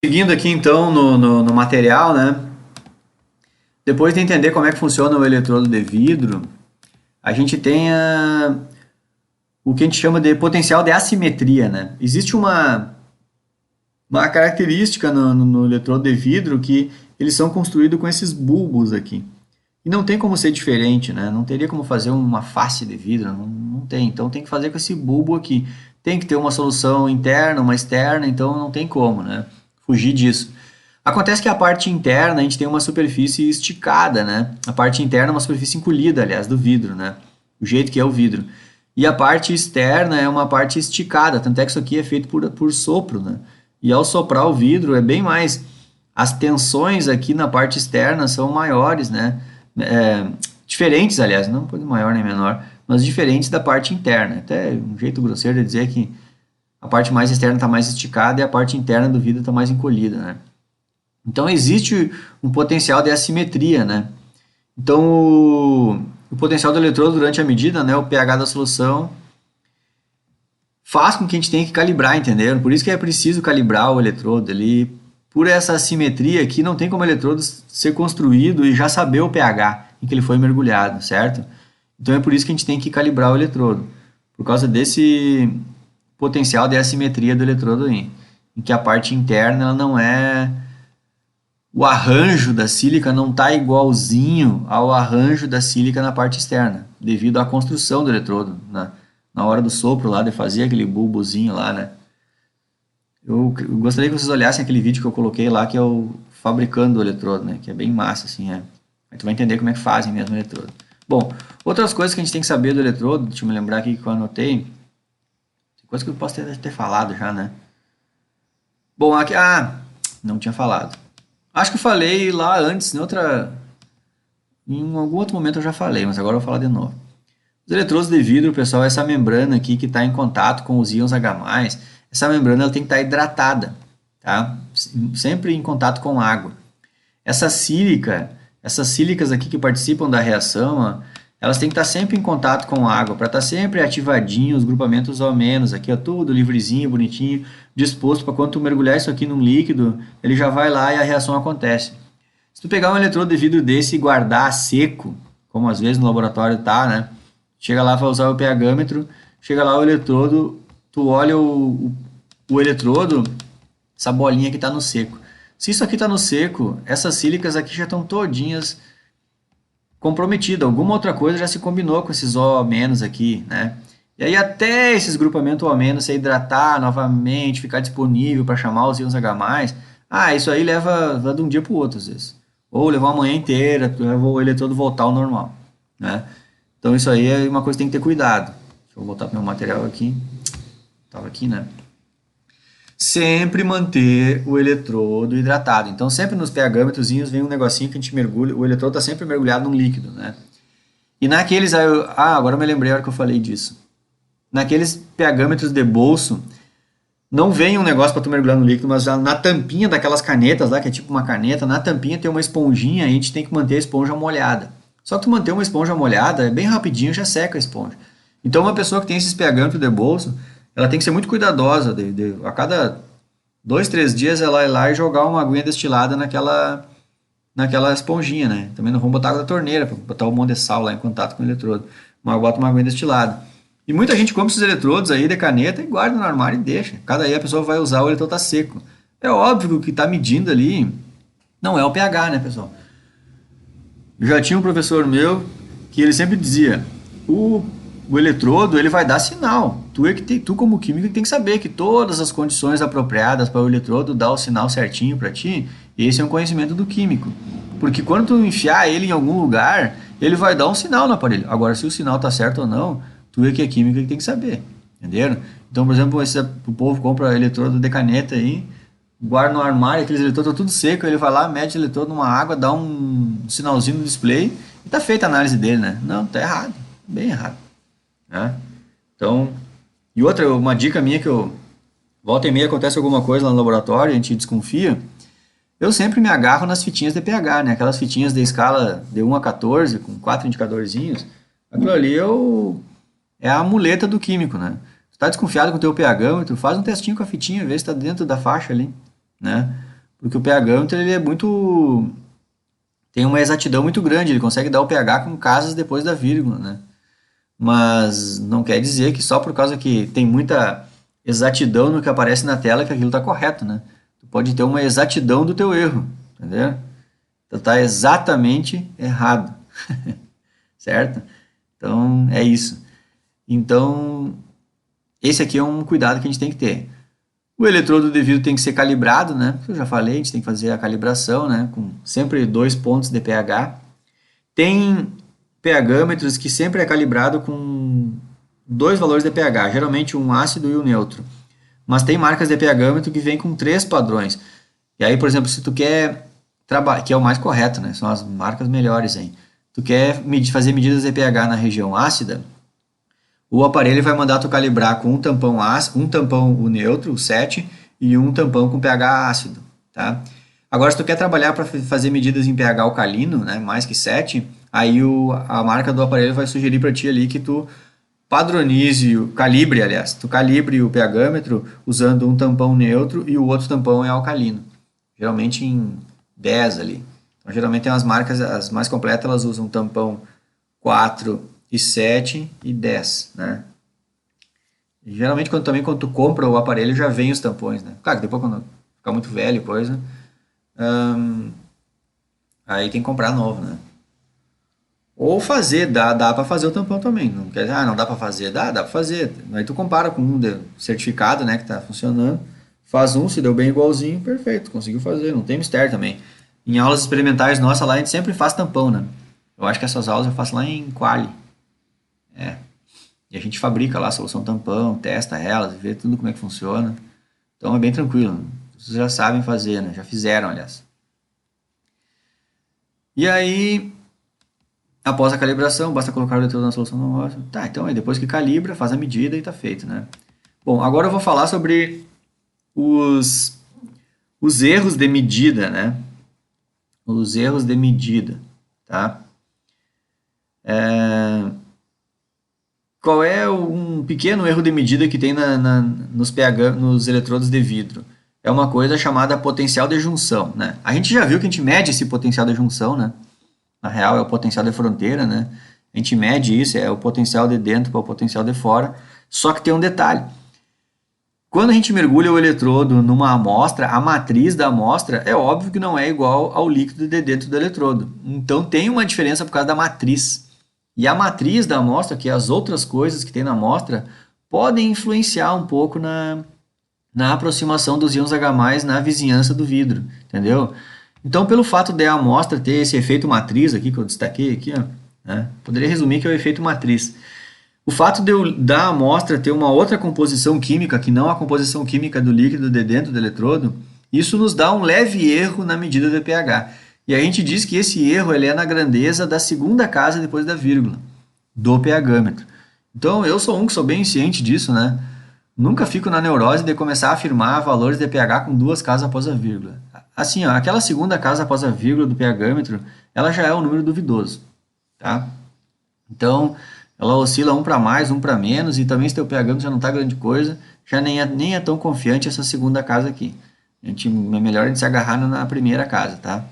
Seguindo aqui então no material, né? Depois de entender como é que funciona o eletrodo de vidro, a gente tem o que a gente chama de potencial de assimetria, né? Existe uma característica no eletrodo de vidro que eles são construídos com esses bulbos aqui. E não tem como ser diferente, né? Não teria como fazer uma face de vidro, não tem. Então tem que fazer com esse bulbo aqui. Tem que ter uma solução interna, uma externa, então não tem como, né? Fugir disso. Acontece que a parte interna a gente tem uma superfície esticada, né? A parte interna é uma superfície encolhida, aliás, do vidro, né? O jeito que é o vidro. E a parte externa é uma parte esticada, tanto é que isso aqui é feito por sopro, né? E ao soprar o vidro é bem mais. As tensões aqui na parte externa são maiores, né? Diferentes, aliás, não maior nem menor, mas diferentes da parte interna. Até um jeito grosseiro de dizer que a parte mais externa está mais esticada e a parte interna do vidro está mais encolhida, né? Então existe um potencial de assimetria, né? Então o potencial do eletrodo durante a medida, né, o pH da solução, faz com que a gente tenha que calibrar, entendeu? Por isso que é preciso calibrar o eletrodo. Ele, por essa assimetria aqui, não tem como o eletrodo ser construído e já saber o pH em que ele foi mergulhado, certo? Então é por isso que a gente tem que calibrar o eletrodo, por causa desse potencial de assimetria do eletrodo aí, em que a parte interna ela não é. O arranjo da sílica não está igualzinho ao arranjo da sílica na parte externa, devido à construção do eletrodo, né? Na hora do sopro lá, de fazer aquele bulbozinho lá, né? Eu gostaria que vocês olhassem aquele vídeo que eu coloquei lá, que é o fabricando o eletrodo, né? Que é bem massa, assim, é. Aí tu vai entender como é que fazem mesmo o eletrodo. Bom, outras coisas que a gente tem que saber do eletrodo, deixa eu me lembrar aqui que eu anotei. Tem coisa que eu posso ter falado já, né? Bom, aqui, não tinha falado. Acho que eu falei lá antes, em algum outro momento eu já falei, mas agora eu vou falar de novo. Os eletrodos de vidro, pessoal, é essa membrana aqui que está em contato com os íons H+, essa membrana ela tem que estar hidratada, tá? Sempre em contato com água. Essas sílicas aqui que participam da reação, ó, elas têm que estar sempre em contato com água, para estar sempre ativadinho os grupamentos O-, aqui, ó, tudo livrezinho, bonitinho, disposto para quando tu mergulhar isso aqui num líquido, ele já vai lá e a reação acontece. Se tu pegar um eletrodo de vidro desse e guardar seco, como às vezes no laboratório tá, né? Chega lá, vai usar o pHmetro, chega lá o eletrodo, tu olha o eletrodo, essa bolinha que está no seco. Se isso aqui está no seco, essas sílicas aqui já estão todinhas comprometidas. Alguma outra coisa já se combinou com esses O- aqui, né? E aí até esses grupamentos O- se hidratar novamente, ficar disponível para chamar os íons H+, isso aí leva de um dia para o outro às vezes. Ou levar uma manhã inteira, leva o eletrodo voltar ao normal, né? Então isso aí é uma coisa que tem que ter cuidado. Deixa eu voltar para o meu material aqui. Estava aqui, né? Sempre manter o eletrodo hidratado. Então sempre nos pHmetrozinhos vem um negocinho que a gente mergulha, o eletrodo está sempre mergulhado num líquido, né? E naqueles, agora eu me lembrei a hora que eu falei disso. Naqueles pHmetros de bolso, não vem um negócio para tu mergulhar no líquido, mas já na tampinha daquelas canetas lá, que é tipo uma caneta, na tampinha tem uma esponjinha e a gente tem que manter a esponja molhada. Só que tu manter uma esponja molhada, é bem rapidinho, já seca a esponja. Então uma pessoa que tem esses pHmetros de bolso, ela tem que ser muito cuidadosa. A cada 2, 3 dias ela ir lá e jogar uma aguinha destilada naquela esponjinha, né? Também não vamos botar água da torneira, para botar um monte de sal lá em contato com o eletrodo. Mas bota uma aguinha destilada. E muita gente compra esses eletrodos aí de caneta e guarda no armário e deixa. Cada aí a pessoa vai usar, o eletrodo tá seco. É óbvio que o que está medindo ali não é o pH, né, pessoal? Já tinha um professor meu que ele sempre dizia: o eletrodo ele vai dar sinal. Tu como químico tem que saber que todas as condições apropriadas para o eletrodo dar o sinal certinho para ti. Esse é um conhecimento do químico. Porque quando tu enfiar ele em algum lugar, ele vai dar um sinal no aparelho. Agora, se o sinal tá certo ou não, tu que é químico que tem que saber. Entenderam? Então, por exemplo, o povo compra eletrodo de caneta aí, guarda no armário, aqueles eletrodos tudo seco, ele vai lá, mete o eletrodo numa água, dá um sinalzinho no display e tá feita a análise dele, né? Não, tá errado. Bem errado. Né? Então, e outra, uma dica minha que eu volta e meia acontece alguma coisa lá no laboratório, a gente desconfia, eu sempre me agarro nas fitinhas de pH, né? Aquelas fitinhas de escala de 1 a 14, com 4 indicadorzinhos. Aquilo ali é a muleta do químico, né? Tu tá desconfiado com o teu pH, tu faz um testinho com a fitinha, vê se tá dentro da faixa ali, né? porque o pH ele é muito, tem uma exatidão muito grande, ele consegue dar o pH com casas depois da vírgula, né? Mas não quer dizer que só por causa que tem muita exatidão no que aparece na tela que aquilo está correto, né? Tu pode ter uma exatidão do teu erro, entendeu? Então tá exatamente errado, certo? Então é isso. Então esse aqui é um cuidado que a gente tem que ter. O eletrodo devido tem que ser calibrado, né? Eu já falei, a gente tem que fazer a calibração, né? Com sempre 2 pontos de pH. Tem pHmetros que sempre é calibrado com 2 valores de pH, geralmente um ácido e um neutro. Mas tem marcas de pHmetro que vem com 3 padrões. E aí, por exemplo, se tu quer trabalhar, que é o mais correto, né? São as marcas melhores aí. Tu quer fazer medidas de pH na região ácida, o aparelho vai mandar tu calibrar com um tampão ácido, um tampão o neutro, o 7, e um tampão com pH ácido, tá? Agora, se tu quer trabalhar para fazer medidas em pH alcalino, né, mais que 7, aí a marca do aparelho vai sugerir para ti ali que tu padronize, calibre, aliás, tu calibre o pHmetro usando um tampão neutro e o outro tampão é alcalino, geralmente em 10 ali. Então, geralmente tem umas marcas, as mais completas, elas usam tampão 4 e 7 e 10, né? E geralmente quando tu compra o aparelho já vem os tampões, né? Claro que depois quando ficar muito velho coisa, aí tem que comprar novo, né? Ou fazer, dá para fazer o tampão também. Não quer dizer, não dá para fazer, dá para fazer. Aí tu compara com um certificado, né, que tá funcionando, faz um, se deu bem igualzinho, perfeito, conseguiu fazer, não tem mistério também. Em aulas experimentais nossa lá a gente sempre faz tampão, né? Eu acho que essas aulas eu faço lá em Quali. É. E a gente fabrica lá a solução tampão, testa elas, vê tudo como é que funciona. Então é bem tranquilo. Vocês já sabem fazer, né? Já fizeram, aliás. E aí, após a calibração, basta colocar o eletrodo na solução amostra. Tá, então aí depois que calibra, faz a medida e tá feito, né? Bom, agora eu vou falar sobre os erros de medida, né? Os erros de medida, tá? Qual é um pequeno erro de medida que tem nos pH, nos eletrodos de vidro? É uma coisa chamada potencial de junção, né? A gente já viu que a gente mede esse potencial de junção, né? Na real é o potencial de fronteira, né? A gente mede isso, é o potencial de dentro para o potencial de fora. Só que tem um detalhe. Quando a gente mergulha o eletrodo numa amostra, a matriz da amostra é óbvio que não é igual ao líquido de dentro do eletrodo. Então tem uma diferença por causa da matriz. E a matriz da amostra, que é as outras coisas que tem na amostra, podem influenciar um pouco na aproximação dos íons H+, na vizinhança do vidro, entendeu? Então, pelo fato de a amostra ter esse efeito matriz aqui, que eu destaquei aqui, ó, né, poderia resumir que é o efeito matriz. O fato da amostra ter uma outra composição química, que não a composição química do líquido de dentro do eletrodo, isso nos dá um leve erro na medida do pH. E a gente diz que esse erro ele é na grandeza da segunda casa depois da vírgula, do pHmetro. Então, eu sou que sou bem ciente disso, né? Nunca fico na neurose de começar a afirmar valores de pH com 2 casas após a vírgula. Assim, ó, aquela segunda casa após a vírgula do pHmetro, ela já é um número duvidoso, tá? Então, ela oscila um para mais, um para menos, e também se teu pHmetro já não está grande coisa, já nem é tão confiante essa segunda casa aqui. É melhor a gente se agarrar na primeira casa, tá?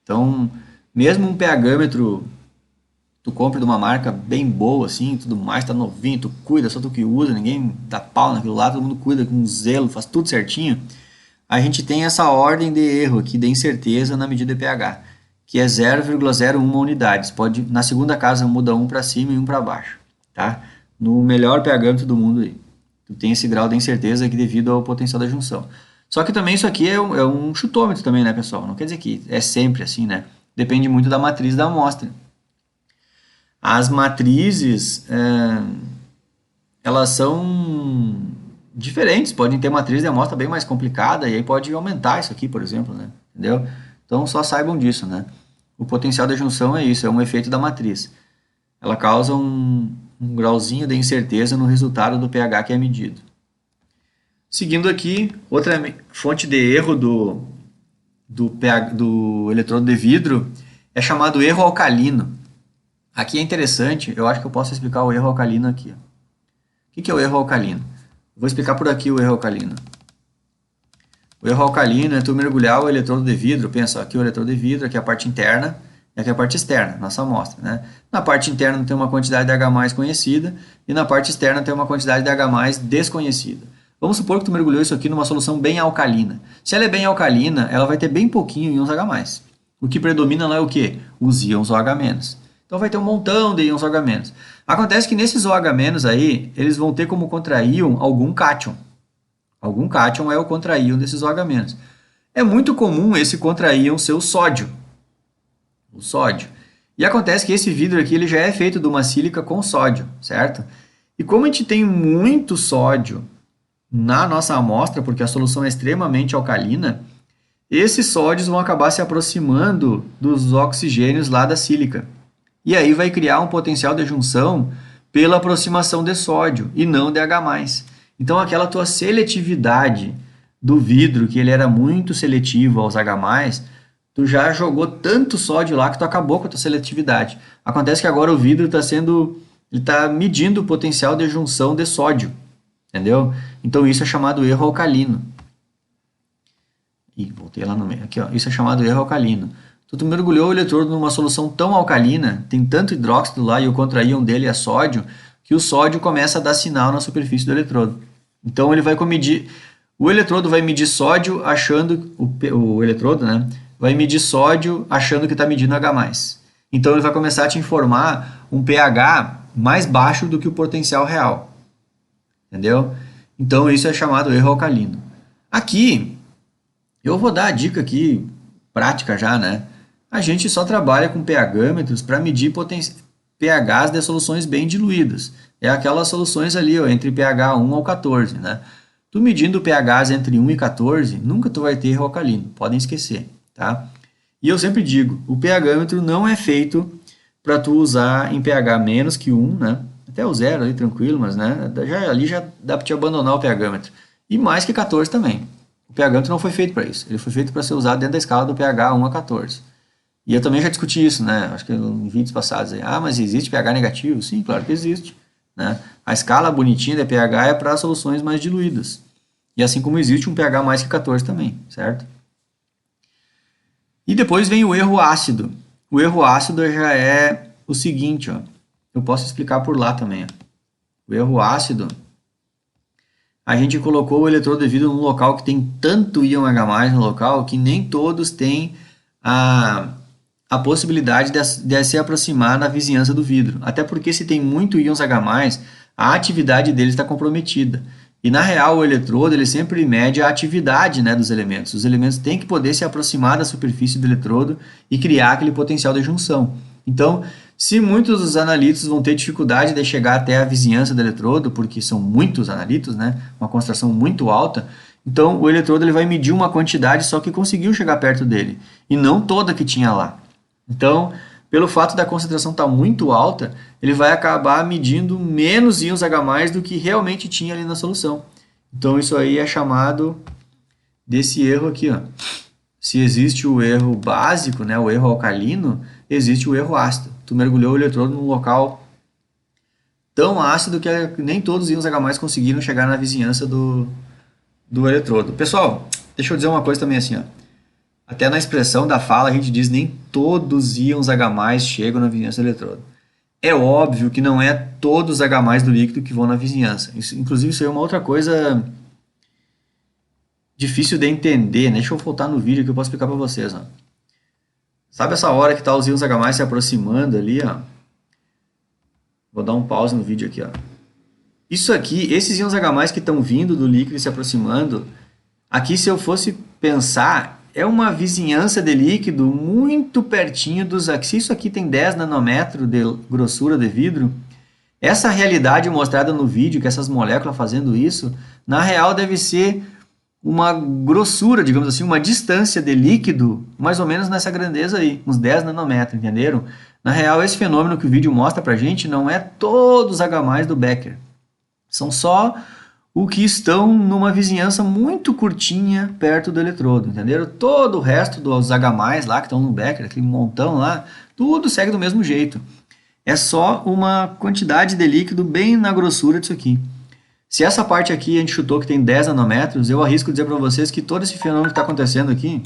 Então, mesmo um pHmetro, tu compra de uma marca bem boa, assim, tudo mais, tá novinho, tu cuida, só tu que usa, ninguém dá pau naquilo lá, todo mundo cuida com zelo, faz tudo certinho. A gente tem essa ordem de erro aqui, de incerteza na medida de pH, que é 0,01 unidades. Pode, na segunda casa muda um para cima e um para baixo, tá? No melhor pHmetro do mundo aí. Tu tem esse grau de incerteza aqui devido ao potencial da junção. Só que também isso aqui é um chutômetro também, né, pessoal? Não quer dizer que é sempre assim, né? Depende muito da matriz da amostra. As matrizes, elas são diferentes, podem ter matriz de amostra bem mais complicada e aí pode aumentar isso aqui, por exemplo, né? Entendeu? Então só saibam disso, né? O potencial de junção é isso, é um efeito da matriz. Ela causa um grauzinho de incerteza no resultado do pH que é medido. Seguindo aqui, outra fonte de erro do eletrodo de vidro é chamado erro alcalino. Aqui é interessante, eu acho que eu posso explicar o erro alcalino aqui. O que é o erro alcalino? Vou explicar por aqui o erro alcalino. O erro alcalino é tu mergulhar o eletrodo de vidro, pensa, aqui o eletrodo de vidro, aqui a parte interna, e aqui a parte externa, nossa amostra, né? Na parte interna tem uma quantidade de H+ conhecida, e na parte externa tem uma quantidade de H+ desconhecida. Vamos supor que tu mergulhou isso aqui numa solução bem alcalina. Se ela é bem alcalina, ela vai ter bem pouquinho íons H+. O que predomina lá é o quê? Os íons OH-. Então vai ter um montão de íons OH-. Acontece que nesses OH- aí, eles vão ter como contraíon algum cátion. Algum cátion é o contraíon desses OH-. É muito comum esse contraíon ser o sódio. O sódio. E acontece que esse vidro aqui ele já é feito de uma sílica com sódio, certo? E como a gente tem muito sódio na nossa amostra, porque a solução é extremamente alcalina, esses sódios vão acabar se aproximando dos oxigênios lá da sílica. E aí vai criar um potencial de junção pela aproximação de sódio e não de H+. Então aquela tua seletividade do vidro, que ele era muito seletivo aos H+, tu já jogou tanto sódio lá que tu acabou com a tua seletividade. Acontece que agora o vidro está medindo o potencial de junção de sódio, entendeu? Então isso é chamado erro alcalino. Ih, voltei lá no meio. Aqui, ó, isso é chamado erro alcalino. Tu mergulhou o eletrodo numa solução tão alcalina, tem tanto hidróxido lá e o contraíon dele é sódio, que o sódio começa a dar sinal na superfície do eletrodo. Então ele vai medir, o eletrodo vai medir sódio achando, o eletrodo, né, vai medir sódio achando que está medindo H+. Então ele vai começar a te informar um pH mais baixo do que o potencial real. Entendeu? Então isso é chamado erro alcalino. Aqui, eu vou dar a dica aqui, prática já, né? A gente só trabalha com pH-metros para medir pHs de soluções bem diluídas. É aquelas soluções ali, ó, entre pH 1 ao 14, né? Tu medindo pHs entre 1 e 14, nunca tu vai ter erro alcalino, podem esquecer, tá? E eu sempre digo, o pH-metro não é feito para tu usar em pH menos que 1, né? Até o 0 ali, tranquilo, mas né? Ali já dá para te abandonar o pH-metro. E mais que 14 também. O pH-metro não foi feito para isso. Ele foi feito para ser usado dentro da escala do pH 1 a 14. E eu também já discuti isso, né? Acho que em vídeos passados. Aí, mas existe pH negativo? Sim, claro que existe. Né? A escala bonitinha de pH é para soluções mais diluídas. E assim como existe um pH mais que 14 também, certo? E depois vem o erro ácido. O erro ácido já é o seguinte, ó. Eu posso explicar por lá também. Ó. O erro ácido, a gente colocou o eletrodo de vidro num local que tem tanto íon H+ no local que nem todos têm a possibilidade de se aproximar na vizinhança do vidro. Até porque se tem muito íons H+, a atividade deles está comprometida. E na real o eletrodo ele sempre mede a atividade, né, dos elementos. Os elementos têm que poder se aproximar da superfície do eletrodo e criar aquele potencial de junção. Então, se muitos dos analitos vão ter dificuldade de chegar até a vizinhança do eletrodo, porque são muitos analitos, né, uma concentração muito alta, então o eletrodo ele vai medir uma quantidade só que conseguiu chegar perto dele, e não toda que tinha lá. Então, pelo fato da concentração estar muito alta, ele vai acabar medindo menos íons H+ do que realmente tinha ali na solução. Então isso aí é chamado desse erro aqui, ó. Se existe o erro básico, né, o erro alcalino, existe o erro ácido. Tu mergulhou o eletrodo num local tão ácido que nem todos os íons H+ conseguiram chegar na vizinhança do eletrodo. Pessoal, deixa eu dizer uma coisa também assim, ó. Até na expressão da fala a gente diz nem todos os íons H+ chegam na vizinhança do eletrodo. É óbvio que não é todos os H+ do líquido que vão na vizinhança. Inclusive isso aí é uma outra coisa difícil de entender, né? Deixa eu voltar no vídeo que eu posso explicar para vocês. Ó. Sabe essa hora que tá os íons H+ se aproximando ali? Ó? Vou dar um pause no vídeo aqui. Ó. Isso aqui, esses íons H+ que estão vindo do líquido e se aproximando, aqui se eu fosse pensar, é uma vizinhança de líquido muito pertinho dos... Se isso aqui tem 10 nanômetros de grossura de vidro, essa realidade mostrada no vídeo, que essas moléculas fazendo isso, na real deve ser uma grossura, digamos assim, uma distância de líquido, mais ou menos nessa grandeza aí, uns 10 nanômetros, entenderam? Na real, esse fenômeno que o vídeo mostra pra gente não é todos os H+ do Becker. São só o que estão numa vizinhança muito curtinha perto do eletrodo, entenderam? Todo o resto dos H+ lá que estão no Becker, aquele montão lá, tudo segue do mesmo jeito. É só uma quantidade de líquido bem na grossura disso aqui. Se essa parte aqui a gente chutou que tem 10 nanômetros, eu arrisco dizer para vocês que todo esse fenômeno que está acontecendo aqui